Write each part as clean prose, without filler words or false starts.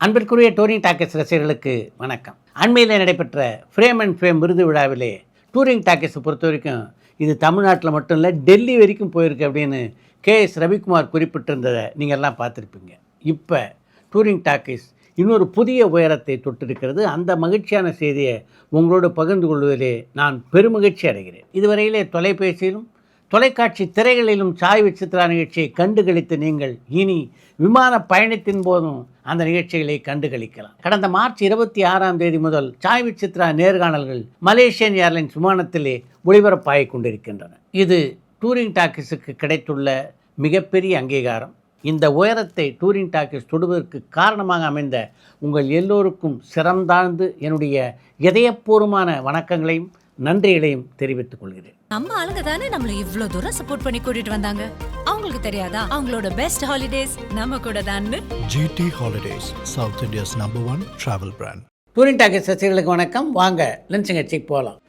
அன்பிற்குரிய touring Talkies ரசிகர்களுக்கு வணக்கம். அண்மையில் நடைபெற்ற ஃப்ரேம் அண்ட் ஃபேம் விருது விழாவிலே டூரிங் டாக்கீஸை பொறுத்த வரைக்கும் இது தமிழ்நாட்டில் மட்டும் இல்லை, டெல்லி வரைக்கும் போயிருக்கு அப்படின்னு KS ரவிக்குமார் குறிப்பிட்டிருந்ததை நீங்கள் எல்லாம் பார்த்துருப்பீங்க. இப்போ டூரிங் டாக்கீஸ் இன்னொரு புதிய உயரத்தை தொட்டிருக்கிறது. அந்த மகிழ்ச்சியான செய்தியை உங்களோடு பகிர்ந்து கொள்வதிலே நான் பெருமகிழ்ச்சி அடைகிறேன். இதுவரையிலே தொலைபேசியிலும் தொலைக்காட்சி திரைகளிலும் சாய் சித்ரா நிகழ்ச்சியை கண்டுகளித்த நீங்கள் இனி விமான பயணத்தின் போதும் அந்த நிகழ்ச்சிகளை கண்டுகளிக்கலாம். கடந்த மார்ச் 26 முதல் சாய் சித்ரா நேர்காணல்கள் மலேசியன் ஏர்லைன்ஸ் விமானத்திலே ஒளிபரப்பாகிக் கொண்டிருக்கின்றன. இது டூரிங் டாக்கீஸுக்கு கிடைத்துள்ள மிகப்பெரிய அங்கீகாரம். இந்த உயரத்தை டூரிங் டாக்கீஸ் தொடுவதற்கு காரணமாக அமைந்த உங்கள் எல்லோருக்கும் சிறந்தாழ்ந்து என்னுடைய இதயபூர்வமான வணக்கங்களையும் நன்றிகளையும் தெரிவித்துக் கொள்கிறேன். நம்ம ஆளுங்க தானே நம்மள இவ்ளோ தூரம் சப்போர்ட் பண்ணி கூட்டிட்டு வந்தாங்க. அவங்களுக்கு தெரியாதா அவங்களோட பெஸ்ட் ஹாலிடேஸ் நம்ம கூட தான். GT Holidays, South India's #1 travel brand. Touring Talkies ரசிகர்களுக்கு வணக்கம். வாங்க லஞ்ச் நிகழ்ச்சிக்கு போகலாம்.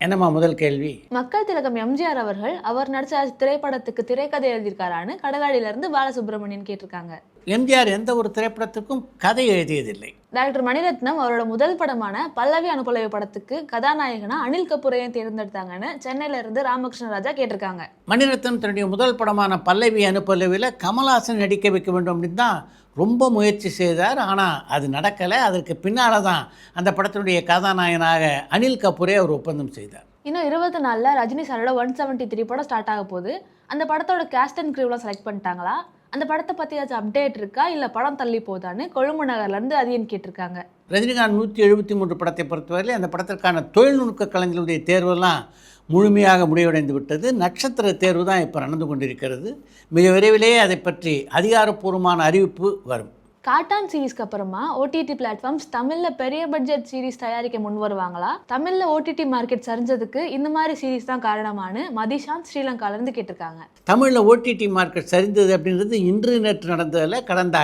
என்னம்மா முதல் கேள்வி? மக்கள் திலகம் எம்ஜிஆர் அவர்கள் அவர் நடிச்ச திரைப்படத்துக்கு திரைக்கதை எழுதியிருக்காரான்னு கடலாடியிலிருந்து பாலசுப்ரமணியன் கேட்டிருக்காங்க. எம்ஜிஆர் எந்த ஒரு திரைப்படத்துக்கும் கதை எழுதியதில்லை. டாக்டர் மணிரத்னம் அவரோட முதல் படமான பல்லவி அனுபலவி படத்துக்கு கதாநாயகனா அனில் கபூரையும் தேர்ந்தெடுத்தாங்கன்னு சென்னையில இருந்து ராமகிருஷ்ண ராஜா கேட்டிருக்காங்க. மணிரத்னம் தன்னுடைய முதல் படமான பல்லவி அனுபலவியில் கமல்ஹாசன் நடிக்க வைக்க வேண்டும் அப்படின்னு தான் ரொம்ப முயற்சி செய்தார். ஆனால் அது நடக்கலை. அதற்கு பின்னால் தான் அந்த படத்தினுடைய கதாநாயகனாக அனில் கபூரை அவர் ஒப்பந்தம் செய்தார். இன்னும் 20 நாளில் ரஜினி சாரோட 173 படம் ஸ்டார்ட் ஆக போகுது. அந்த படத்தோட கேஸ்ட் அண்ட் க்ரூலாம் செலக்ட் பண்ணிட்டாங்களா? அந்த படத்தை பற்றி ஏதாச்சும் அப்டேட் இருக்கா, இல்லை படம் தள்ளி போதான்னு கொழும்பு நகர்லேருந்து அதிகம் கேட்டிருக்காங்க. ரஜினிகாந்த் 173 படத்தை பொறுத்தவரையில் அந்த படத்திற்கான தொழில்நுட்ப கலைஞர்களுடைய தேர்வெல்லாம் முழுமையாக முடிவடைந்து விட்டது. நட்சத்திர தேர்வு தான் இப்போ நடந்து கொண்டிருக்கிறது. மிக விரைவிலேயே அதை பற்றி அதிகாரப்பூர்வமான அறிவிப்பு வரும். காட்டான் சீரீஸ்க்கு அப்புறமா OTT பிளாட்ஃபார்ம்ஸ் தமிழில் பெரிய பட்ஜெட் சீரீஸ் தயாரிக்க முன் வருவாங்களா? தமிழில் OTT மார்க்கெட் சரிஞ்சதுக்கு இந்த மாதிரி சீரீஸ் தான் காரணமானு மதிஷாந்த் ஸ்ரீலங்காலேருந்து கேட்டிருக்காங்க. தமிழில் OTT மார்க்கெட் சரிந்தது அப்படின்றது இன்று நேற்று நடந்ததில் கடந்த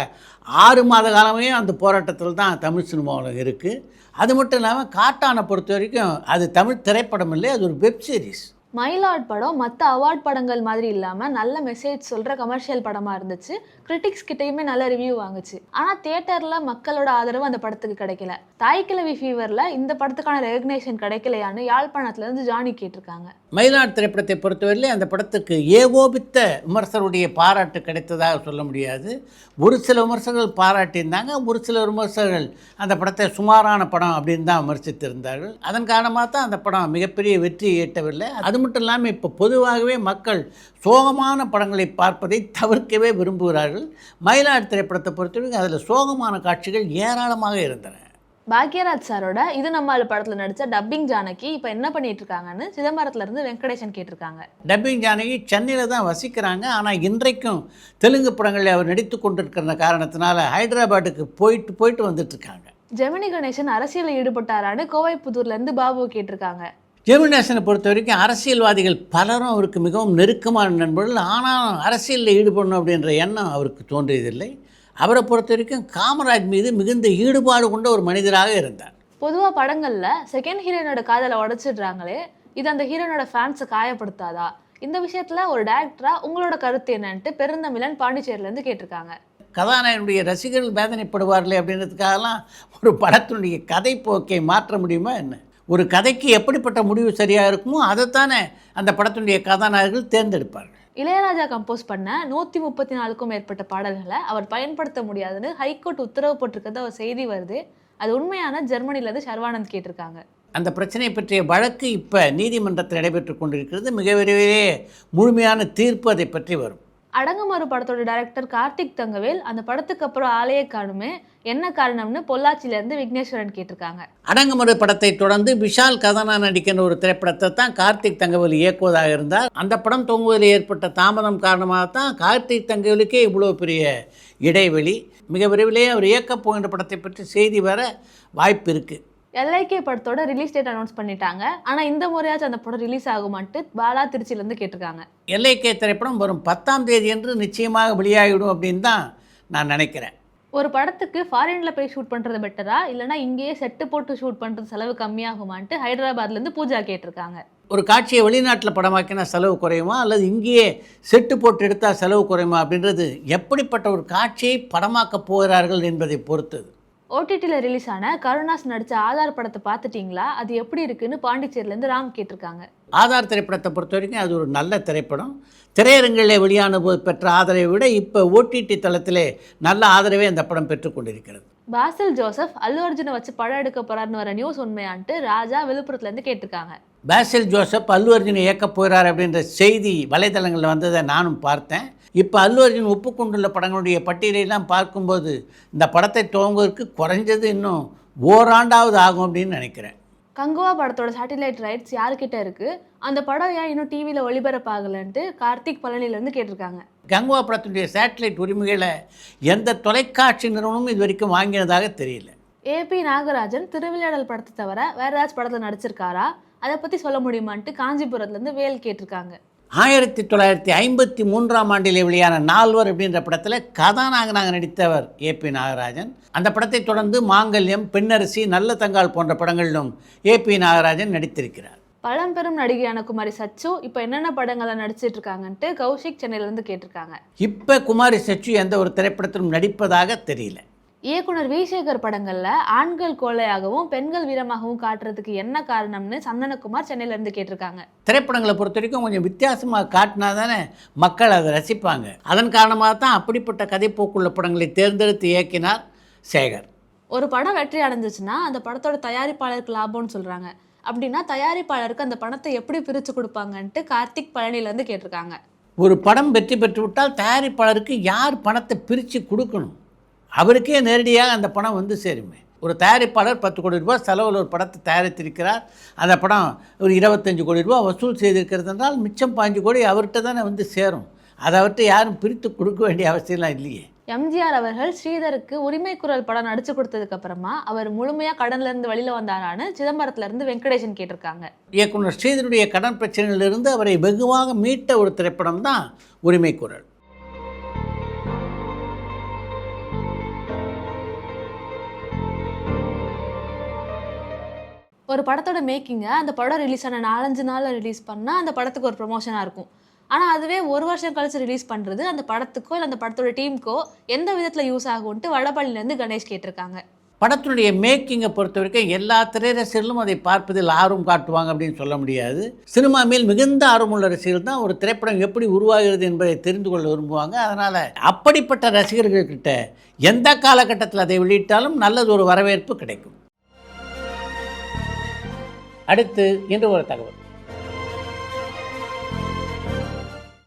6 மாத காலமே அந்த போராட்டத்தில் தான் தமிழ் சினிமாவில் இருக்குது. அது மட்டும் இல்லாமல் காட்டானை பொறுத்த வரைக்கும் அது தமிழ் திரைப்படம் இல்லை, அது ஒரு வெப் சீரிஸ். மயிலாட் படம் மற்ற அவார்ட் படங்கள் மாதிரி இல்லாமல் நல்ல மெசேஜ் சொல்கிற கமர்ஷியல் படமாக இருந்துச்சு. கிரிட்டிக்ஸ் கிட்டேயுமே நல்ல ரிவ்யூ வாங்குச்சு. ஆனால் தியேட்டரில் மக்களோட ஆதரவு அந்த படத்துக்கு கிடைக்கல. தாய்க்கிழவி ஃபீவரில் இந்த படத்துக்கான ரெகக்னேஷன் கிடைக்கலையான்னு யாழ்ப்பாணத்துலேருந்து ஜானி கேட்டிருக்காங்க. மயிலாட் திரைப்படத்தை பொறுத்தவரையிலே அந்த படத்துக்கு ஏகோபித்த விமர்சகருடைய பாராட்டு கிடைத்ததாக சொல்ல முடியாது. ஒரு சில விமர்சகர்கள் பாராட்டியிருந்தாங்க, ஒரு சில விமர்சகர்கள் அந்த படத்தை சுமாரான படம் அப்படின்னு தான் விமர்சித்திருந்தார்கள். அதன் காரணமாக தான் அந்த படம் மிகப்பெரிய வெற்றி ஈட்டவில்லை. அது மட்டும் இல்லாமல் இப்போ பொதுவாகவே மக்கள் சோகமான படங்களை பார்ப்பதை தவிர்க்கவே விரும்புகிறார்கள். மயிலாட் திரைப்படத்தை பொறுத்தவரைக்கும் அதில் சோகமான காட்சிகள் ஏராளமாக இருந்தன. பாக்யராஜ் சாரோட இது நம்மால் படத்தில் நடித்த டப்பிங் ஜானகி இப்போ என்ன பண்ணிட்டு இருக்காங்கன்னு சிதம்பரத்துலேருந்து வெங்கடேசன் கேட்டிருக்காங்க. டப்பிங் ஜானகி சென்னையில் தான் வசிக்கிறாங்க. ஆனால் இன்றைக்கும் தெலுங்கு படங்களில் அவர் நடித்து கொண்டிருக்கிற காரணத்தினால ஹைதராபாத்துக்கு போயிட்டு வந்துட்டுருக்காங்க. ஜெமினி கணேசன் அரசியலில் ஈடுபட்டாரான்னு கோவைப்புதூர்லேருந்து பாபு கேட்டிருக்காங்க. ஜெமினி கணேசனை பொறுத்த வரைக்கும் அரசியல்வாதிகள் பலரும் அவருக்கு மிகவும் நெருக்கமான நண்பர்கள். ஆனாலும் அரசியலில் ஈடுபடணும் அப்படின்ற எண்ணம் அவருக்கு தோன்றியதில்லை. அவரை பொறுத்த வரைக்கும் காமராஜ் மீது மிகுந்த ஈடுபாடு கொண்ட ஒரு மனிதராக இருந்தார். பொதுவாக படங்களில் செகண்ட் ஹீரோனோட காதலை உடச்சிடுறாங்களே, இது அந்த ஹீரோனோட ஃபேன்ஸை காயப்படுத்தாதா? இந்த விஷயத்தில் ஒரு டைரக்டராக உங்களோட கருத்து என்னன்ட்டு பெருந்தமிழன் பாண்டிச்சேரியிலேருந்து கேட்டிருக்காங்க. கதாநாயகனுடைய ரசிகர்கள் வேதனைப்படுவார்களே அப்படின்றதுக்காகலாம் ஒரு படத்தினுடைய கதை போக்கை மாற்ற முடியுமா என்ன? ஒரு கதைக்கு எப்படிப்பட்ட முடிவு சரியாக இருக்குமோ அதைத்தானே அந்த படத்தினுடைய கதாநாயகர்கள் தேர்ந்தெடுப்பார்கள். இளையராஜா கம்போஸ் பண்ண 134க்கும் மேற்பட்ட பாடல்களை அவர் பயன்படுத்த முடியாதுன்னு ஹைகோர்ட் உத்தரவு போட்டிருக்கிறது ஒரு செய்தி வருது. அது உண்மையான? ஜெர்மனிலேருந்து சர்வானந்த் கேட்டிருக்காங்க. அந்த பிரச்சனை பற்றிய வழக்கு இப்போ நீதிமன்றத்தில் நடைபெற்று கொண்டிருக்கிறது. மிக விரைவிலே முழுமையான தீர்ப்பு அதை பற்றி வரும். அடங்குமறு படத்தோட டைரக்டர் கார்த்திக் தங்கவேல் அந்த படத்துக்கு அப்புறம் ஆளையே காணுமே, என்ன காரணம்னு பொள்ளாச்சியிலேருந்து விக்னேஸ்வரன் கேட்டிருக்காங்க. அடங்குமறு படத்தை தொடர்ந்து விஷால் கதாநாயகன் நடிக்கின்ற ஒரு திரைப்படத்தை தான் கார்த்திக் தங்கவேல் இயக்குவதாக இருந்தார். அந்த படம் துவங்குவதில் ஏற்பட்ட தாமதம் காரணமாக தான் கார்த்திக் தங்கவேலுக்கே இவ்வளோ பெரிய இடைவெளி. மிக விரைவிலே அவர் இயக்கப் போகின்ற படத்தை பற்றி செய்தி வர வாய்ப்பு இருக்குது. LIK படத்தோட ரிலீஸ் டேட் அனௌன்ஸ் பண்ணிட்டாங்க. ஆனால் இந்த முறையாச்சும் அந்த படம் ரிலீஸ் ஆகுமான்ட்டு பாலா திருச்சியிலேருந்து கேட்டிருக்காங்க. LIK திரைப்படம் வரும் 10ஆம் தேதி என்று நிச்சயமாக வெளியாகிடும் அப்படின்னு தான் நான் நினைக்கிறேன். ஒரு படத்துக்கு ஃபாரினில் போய் ஷூட் பண்ணுறது பெட்டரா, இல்லைனா இங்கேயே செட்டு போட்டு ஷூட் பண்ணுறது செலவு கம்மியாகுமான்ட்டு ஹைதராபாத்லேருந்து பூஜா கேட்டிருக்காங்க. ஒரு காட்சியை வெளிநாட்டில் படமாக்கினா செலவு குறையுமா அல்லது இங்கேயே செட்டு போட்டு எடுத்தால் செலவு குறையுமா அப்படின்றது எப்படிப்பட்ட ஒரு காட்சியை படமாக்க போகிறார்கள் என்பதை பொறுத்தது. ஓடிடியில் ரிலீஸ் ஆன கருணாஸ் நடித்த ஆதார் படத்தை பார்த்துட்டிங்களா, அது எப்படி இருக்குன்னு பாண்டிச்சேரியிலேருந்து ராம் கேட்டிருக்காங்க. ஆதார் திரைப்படத்தை பொறுத்த வரைக்கும் அது ஒரு நல்ல திரைப்படம். திரையரங்கிலே வெளியான போது பெற்ற ஆதரவை விட இப்போ ஓடிடி தளத்திலே நல்ல ஆதரவை அந்த படம் பெற்றுக்கொண்டிருக்கிறது. பாசில் ஜோசப் அல்லு அர்ஜுனை வச்சு படம் எடுக்க போறாருன்னு வர நியூஸ் உண்மையான்ட்டு ராஜா விழுப்புரத்துலேருந்து கேட்டிருக்காங்க. பாசில் ஜோசப் அல்லு அர்ஜுனை இயக்கப் போகிறார் அப்படின்ற செய்தி வலைதளங்களில் வந்ததை நானும் பார்த்தேன். இப்போ அல்லு அர்ஜுன் ஒப்புக்கொண்டுள்ள படங்களுடைய பட்டியலையெல்லாம் பார்க்கும்போது இந்த படத்தை துவங்குவதற்கு குறைஞ்சது இன்னும் ஓராண்டாவது ஆகும் அப்படின்னு நினைக்கிறேன். கங்குவா படத்தோட சேட்டிலைட் ரைட்ஸ் யாருக்கிட்ட இருக்கு, அந்த படம் ஏன் இன்னும் டிவியில் ஒளிபரப்பாகலன்ட்டு கார்த்திக் பழனிலேருந்து கேட்டிருக்காங்க. கங்குவா படத்துடைய சேட்டலைட் உரிமைகளை எந்த தொலைக்காட்சி நிறுவனமும் இது வரைக்கும் வாங்கினதாக தெரியல. ஏபி நாகராஜன் திருவிளையாடல் படத்தை தவிர வேற ஏதாச்சும் படத்தில் நடிச்சிருக்காரா, அதை பற்றி சொல்ல முடியுமான்ட்டு காஞ்சிபுரத்துலேருந்து வேல் கேட்டிருக்காங்க. 1953ஆம் ஆண்டிலே வெளியான நால்வர் அப்படின்ற படத்தில் கதாநாயகனாக நடித்தவர் ஏபி நாகராஜன். அந்த படத்தை தொடர்ந்து மாங்கல்யம், பெண்ணரசி, நல்ல தங்காள் போன்ற படங்களிலும் ஏபி நாகராஜன் நடித்திருக்கிறார். பழம்பெரும் நடிகையான குமாரி சச்சு இப்போ என்னென்ன படங்களை நடிச்சிட்டு இருக்காங்கன்ட்டு கௌஷிக் சென்னையிலேருந்து கேட்டிருக்காங்க. இப்போ குமாரி சச்சு எந்த ஒரு திரைப்படத்திலும் நடிப்பதாக தெரியல. இயக்குனர் வி சேகர் படங்கள்ல ஆண்கள் கோழையாகவும் பெண்கள் வீரமாகவும் காட்டுறதுக்கு என்ன காரணம்னு சந்தனகுமார் சென்னையிலேருந்து கேட்டிருக்காங்க. திரைப்படங்களை பொறுத்த வரைக்கும் கொஞ்சம் வித்தியாசமாக காட்டினா தானே மக்கள் அதை ரசிப்பாங்க. அதன் காரணமாக தான் அப்படிப்பட்ட கதைப்போக்குள்ள படங்களை தேர்ந்தெடுத்து இயக்கினார் சேகர். ஒரு படம் வெற்றி அடைஞ்சிச்சுன்னா அந்த படத்தோட தயாரிப்பாளருக்கு லாபம்னு சொல்கிறாங்க. அப்படின்னா தயாரிப்பாளருக்கு அந்த பணத்தை எப்படி பிரித்து கொடுப்பாங்கன்ட்டு கார்த்திக் பழனிலேருந்து கேட்டிருக்காங்க. ஒரு படம் வெற்றி பெற்றுவிட்டால் தயாரிப்பாளருக்கு யார் பணத்தை பிரித்து கொடுக்கணும்? அவருக்கே நேரடியாக அந்த பணம் வந்து சேருமே. ஒரு தயாரிப்பாளர் 10 கோடி ரூபாய் செலவில் ஒரு படத்தை தயாரித்திருக்கிறார். அந்த படம் ஒரு 25 கோடி ரூபாய் வசூல் செய்திருக்கிறது என்றால் மிச்சம் 5 கோடி அவர்கிட்ட தானே வந்து சேரும். அதை அவர்கிட்ட யாரும் பிரித்து கொடுக்க வேண்டிய அவசியம்லாம் இல்லையே. எம்ஜிஆர் அவர்கள் ஸ்ரீதருக்கு உரிமை குரல் படம் நடிச்சு கொடுத்ததுக்கு அப்புறமா அவர் முழுமையாக கடன்ல இருந்து வெளியில் வந்தாரான்னு சிதம்பரத்துலேருந்து வெங்கடேசன் கேட்டிருக்காங்க. இயக்குனர் ஸ்ரீதருடைய கடன் பிரச்சனையிலிருந்து அவரை வெகுவாக மீட்ட ஒரு திரைப்படம் தான் உரிமை குரல். ஒரு படத்தோட மேக்கிங்கை அந்த படம் ரிலீஸ் ஆன 4-5 நாளில் ரிலீஸ் பண்ணால் அந்த படத்துக்கு ஒரு ப்ரொமோஷனாக இருக்கும். ஆனால் அதுவே 1 வருஷம் கழிச்சு ரிலீஸ் பண்ணுறது அந்த படத்துக்கோ இல்லை அந்த படத்தோட டீமுக்கோ எந்த விதத்தில் யூஸ் ஆகும்ட்டு வடபள்ளியிலேருந்து கணேஷ் கேட்டிருக்காங்க. படத்தினுடைய மேக்கிங்கை பொறுத்த வரைக்கும் எல்லா திரைரசிகர்களும் அதை பார்ப்பதில் ஆர்வம் காட்டுவாங்க அப்படின்னு சொல்ல முடியாது. சினிமா மேல் மிகுந்த ஆர்வமுள்ள ரசிகர்கள் தான் ஒரு திரைப்படம் எப்படி உருவாகிறது என்பதை தெரிந்து கொள்ள விரும்புவாங்க. அதனால் அப்படிப்பட்ட ரசிகர்கள்கிட்ட எந்த காலகட்டத்தில் அதை வெளியிட்டாலும் நல்லது ஒரு வரவேற்பு கிடைக்கும். அடுத்து இன்று ஒரு தகவல்.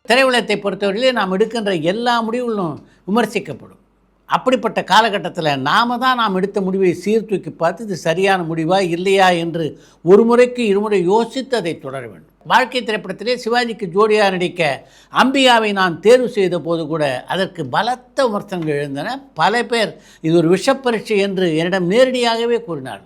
திரையுலகத்தை பொறுத்தவரையிலே நாம் எடுக்கின்ற எல்லா முடிவுகளும் விமர்சிக்கப்படும். அப்படிப்பட்ட காலகட்டத்தில் நாம் எடுத்த முடிவை சீர்தூக்கி பார்த்து இது சரியான முடிவா இல்லையா என்று ஒரு முறைக்கு இருமுறை யோசித்து அதை தொடர வேண்டும். வாழ்க்கை திரைப்படத்திலே சிவாஜிக்கு ஜோடியாக நடிக்க அம்பிகாவை நான் தேர்வு செய்த போது கூட அதற்கு பலத்த விமர்சனங்கள் எழுந்தன. பல பேர் இது ஒரு விஷப்பரீட்சை என்று என்னிடம் நேரடியாகவே கூறினார்கள்.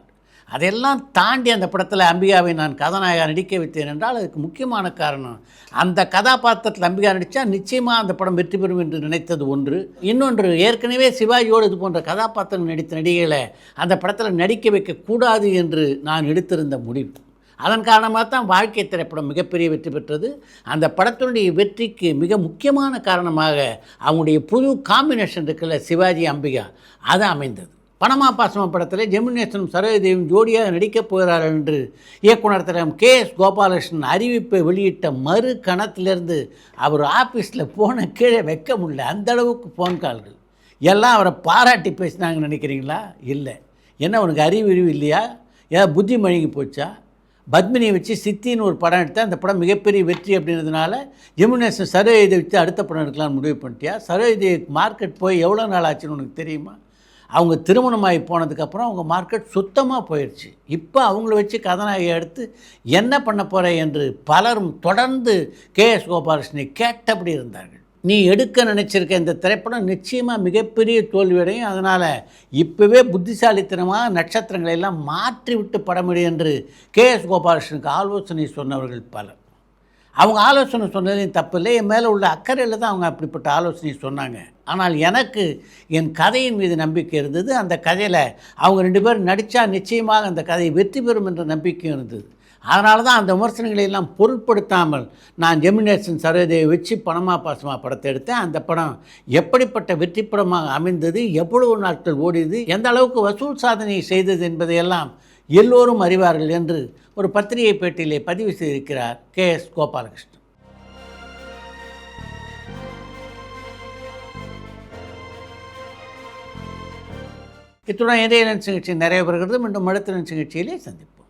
அதெல்லாம் தாண்டி அந்த படத்தில் அம்பிகாவை நான் கதாநாயகா நடிக்க வைத்தேன் என்றால் அதுக்கு முக்கியமான காரணம் அந்த கதாபாத்திரத்தில் அம்பிகா நடித்தா நிச்சயமாக அந்த படம் வெற்றி பெறும் என்று நினைத்தது ஒன்று. இன்னொன்று, ஏற்கனவே சிவாஜியோடு இது போன்ற கதாபாத்திரம் நடித்த நடிகைகளை அந்த படத்தில் நடிக்க வைக்கக்கூடாது என்று நான் எடுத்திருந்த முடிவு. அதன் காரணமாக தான் வாழ்க்கை திரைப்படம் மிகப்பெரிய வெற்றி பெற்றது. அந்த படத்தினுடைய வெற்றிக்கு மிக முக்கியமான காரணமாக அவங்களுடைய புது காம்பினேஷன் இருக்குல்ல, சிவாஜி அம்பிகா, அது அமைந்தது. பணமா பாசமா படத்தில் ஜெமினேசனும் சரோஜதேவியும் ஜோடியாக நடிக்கப் போகிறார்கள் என்று இயக்குனர் திரு KS கோபாலகிருஷ்ணன் அறிவிப்பை வெளியிட்ட மறு கணத்திலிருந்து அவர் ஆஃபீஸில் ஃபோனை கீழே வைக்க முடியல. அந்தளவுக்கு ஃபோன் கால்கள் எல்லாம் அவரை பாராட்டி பேசினாங்கன்னு நினைக்கிறீங்களா? இல்லை. என்ன உனக்கு அறிவு இல்லையா? ஏதாவது புத்தி மழுங்கி போச்சா? பத்மினியை வச்சு சித்தின்னு ஒரு படம் எடுத்தால் அந்த படம் மிகப்பெரிய வெற்றி அப்படின்றதுனால ஜெமினேசன் சரோஜதை வச்சு அடுத்த படம் எடுக்கலாம்னு முடிவு பண்ணிட்டியா? சரோஜதை மார்க்கெட் போய் எவ்வளோ நாள் ஆச்சுன்னு உனக்கு தெரியுமா? அவங்க திருமணமாகி போனதுக்கப்புறம் அவங்க மார்க்கெட் சுத்தமாக போயிடுச்சு. இப்போ அவங்கள வச்சு கதாநாயகி எடுத்து என்ன பண்ண போகிற என்று பலரும் தொடர்ந்து KS கோபாலகிருஷ்ணனை கேட்டபடி இருந்தார்கள். நீ எடுக்க நினச்சிருக்க இந்த திரைப்படம் நிச்சயமாக மிகப்பெரிய தோல்வியடையும். அதனால் இப்போவே புத்திசாலித்தனமாக நட்சத்திரங்களை எல்லாம் மாற்றி விட்டு படமிடு என்று KS கோபாலகிருஷ்ணனுக்கு ஆலோசனை சொன்னவர்கள் பலர். அவங்க ஆலோசனை சொன்னதையும் தப்பில்லை, என் மேலே உள்ள அக்கறையில் தான் அவங்க அப்படிப்பட்ட ஆலோசனை சொன்னாங்க. ஆனால் எனக்கு என் கதையின் மீது நம்பிக்கை இருந்தது. அந்த கதையில் அவங்க 2 பேரும் நடித்தா நிச்சயமாக அந்த கதை வெற்றி பெறும் என்ற நம்பிக்கையும் இருந்தது. அதனால தான் அந்த விமர்சனங்களை எல்லாம் பொருட்படுத்தாமல் நான் ஜெமினேஷன் சரோதேவை வச்சு பணமா பாசமா படத்தை எடுத்தேன். அந்த படம் எப்படிப்பட்ட வெற்றி படமாக அமைந்தது, எவ்வளவு நாட்கள் ஓடியது, எந்த அளவுக்கு வசூல் சாதனை செய்தது என்பதையெல்லாம் எல்லோரும் அறிவார்கள் என்று ஒரு பத்திரிகை பேட்டியிலே பதிவு செய்திருக்கிறார் KS கோபாலகிருஷ்ணன். இத்துடன் இன்றைய லென்ஸ் நிகழ்ச்சி நிறைய பெறுகிறது. மீண்டும் அடுத்த லென்ஸ் நிகழ்ச்சியிலே சந்திப்போம்.